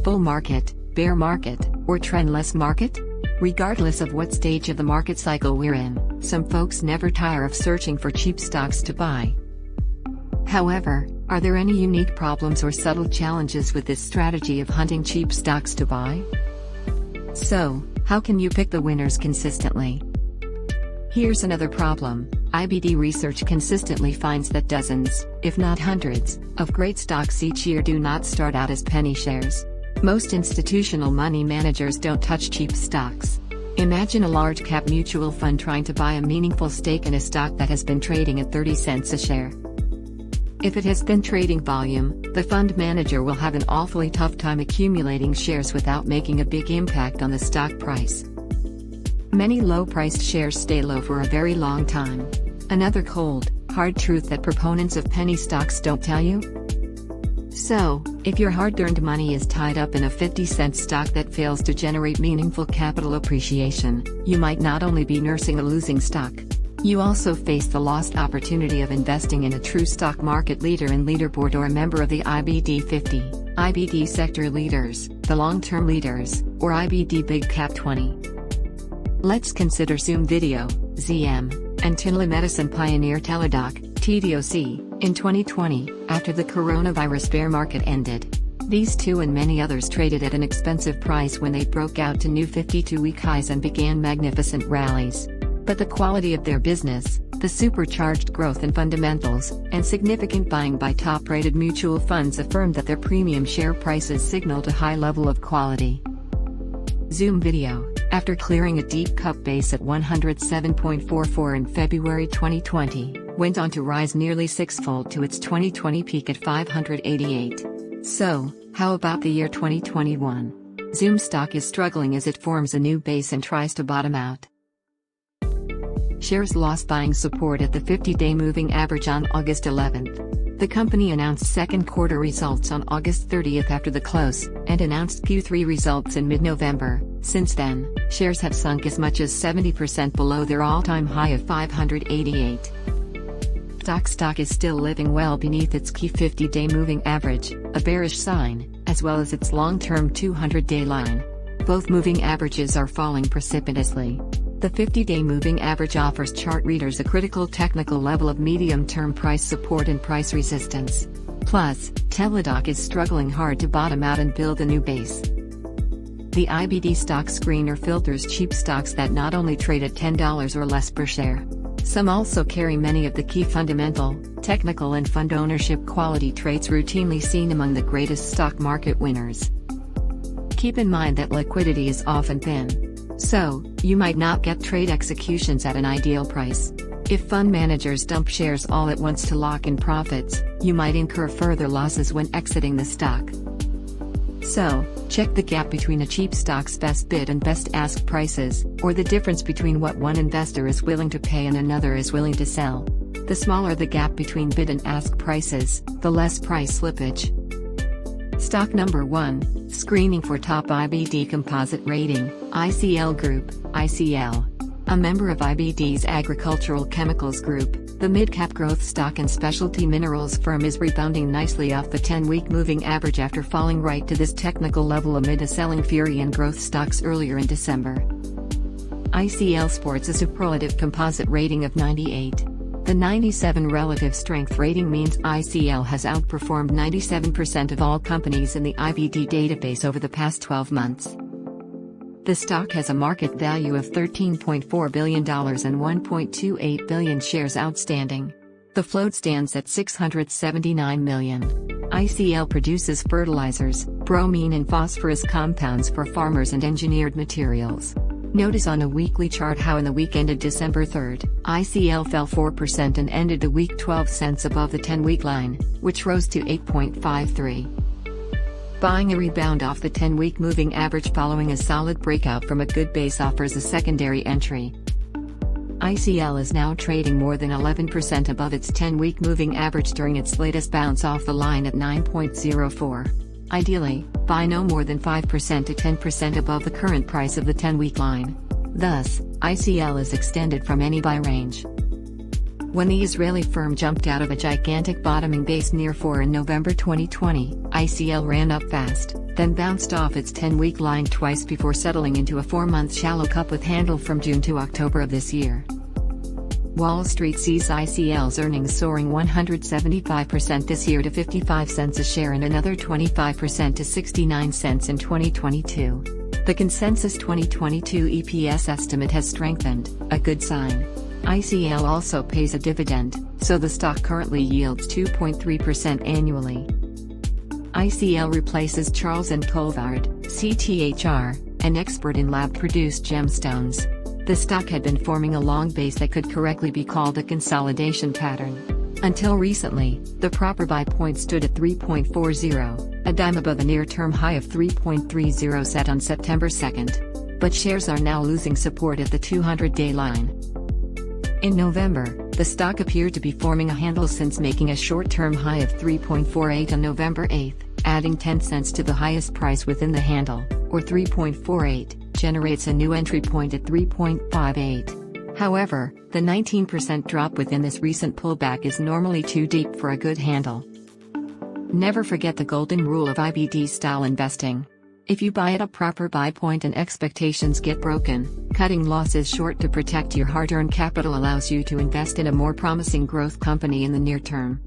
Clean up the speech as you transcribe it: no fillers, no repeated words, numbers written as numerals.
bull market, bear market, or trendless market? Regardless of what stage of the market cycle we're in, some folks never tire of searching for cheap stocks to buy. However, are there any unique problems or subtle challenges with this strategy of hunting cheap stocks to buy? So, how can you pick the winners consistently? Here's another problem. IBD research consistently finds that dozens, if not hundreds, of great stocks each year do not start out as penny shares. Most institutional money managers don't touch cheap stocks. Imagine a large-cap mutual fund trying to buy a meaningful stake in a stock that has been trading at 30 cents a share. If it has thin trading volume, the fund manager will have an awfully tough time accumulating shares without making a big impact on the stock price. Many low-priced shares stay low for a very long time. Another cold, hard truth that proponents of penny stocks don't tell you? So, if your hard-earned money is tied up in a 50-cent stock that fails to generate meaningful capital appreciation, you might not only be nursing a losing stock. You also face the lost opportunity of investing in a true stock market leader and leaderboard or a member of the IBD 50, IBD Sector Leaders, the Long-Term Leaders, or IBD Big Cap 20. Let's consider Zoom Video, ZM, and telemedicine pioneer Teladoc, TDOC, in 2020, after the coronavirus bear market ended. These two and many others traded at an expensive price when they broke out to new 52-week highs and began magnificent rallies. But the quality of their business, the supercharged growth in fundamentals, and significant buying by top-rated mutual funds affirmed that their premium share prices signaled a high level of quality. Zoom Video, after clearing a deep cup base at 107.44 in February 2020, went on to rise nearly sixfold to its 2020 peak at 588. So, how about the year 2021? Zoom stock is struggling as it forms a new base and tries to bottom out. Shares lost buying support at the 50-day moving average on August 11th. The company announced second quarter results on August 30th after the close, and announced Q3 results in mid-November. Since then, shares have sunk as much as 70% below their all-time high of 588. Stock is still living well beneath its key 50-day moving average, a bearish sign, as well as its long-term 200-day line. Both moving averages are falling precipitously. The 50-day moving average offers chart readers a critical technical level of medium-term price support and price resistance. Plus, Teladoc is struggling hard to bottom out and build a new base. The IBD stock screener filters cheap stocks that not only trade at $10 or less per share. Some also carry many of the key fundamental, technical and fund ownership quality traits routinely seen among the greatest stock market winners. Keep in mind that liquidity is often thin. So, you might not get trade executions at an ideal price. If fund managers dump shares all at once to lock in profits, you might incur further losses when exiting the stock. So, check the gap between a cheap stock's best bid and best ask prices, or the difference between what one investor is willing to pay and another is willing to sell. The smaller the gap between bid and ask prices, the less price slippage. Stock number 1, screening for top IBD composite rating, ICL Group, ICL. A member of IBD's Agricultural Chemicals Group, the mid-cap growth stock and specialty minerals firm is rebounding nicely off the 10-week moving average after falling right to this technical level amid a selling fury in growth stocks earlier in December. ICL sports a superlative composite rating of 98. The 97 relative strength rating means ICL has outperformed 97% of all companies in the IBD database over the past 12 months. The stock has a market value of $13.4 billion and 1.28 billion shares outstanding. The float stands at 679 million. ICL produces fertilizers, bromine and phosphorus compounds for farmers and engineered materials. Notice on a weekly chart how in the week ended December 3rd, ICL fell 4% and ended the week 12 cents above the 10-week line, which rose to 8.53. Buying a rebound off the 10-week moving average following a solid breakout from a good base offers a secondary entry. ICL is now trading more than 11% above its 10-week moving average during its latest bounce off the line at 9.04. Ideally, buy no more than 5% to 10% above the current price of the 10-week line. Thus, ICL is extended from any buy range. When the Israeli firm jumped out of a gigantic bottoming base near 4 in November 2020, ICL ran up fast, then bounced off its 10-week line twice before settling into a 4-month shallow cup with handle from June to October of this year. Wall Street sees ICL's earnings soaring 175% this year to 55 cents a share and another 25% to 69 cents in 2022. The consensus 2022 EPS estimate has strengthened, a good sign. ICL also pays a dividend, so the stock currently yields 2.3% annually. ICL replaces Charles & Colvard, CTHR, an expert in lab-produced gemstones. The stock had been forming a long base that could correctly be called a consolidation pattern. Until recently, the proper buy point stood at 3.40, a dime above a near-term high of 3.30 set on September 2nd. But shares are now losing support at the 200-day line. In November, the stock appeared to be forming a handle since making a short-term high of 3.48 on November 8, adding 10 cents to the highest price within the handle, or 3.48, generates a new entry point at 3.58. However, the 19% drop within this recent pullback is normally too deep for a good handle. Never forget the golden rule of IBD-style investing. If you buy at a proper buy point and expectations get broken, cutting losses short to protect your hard-earned capital allows you to invest in a more promising growth company in the near term.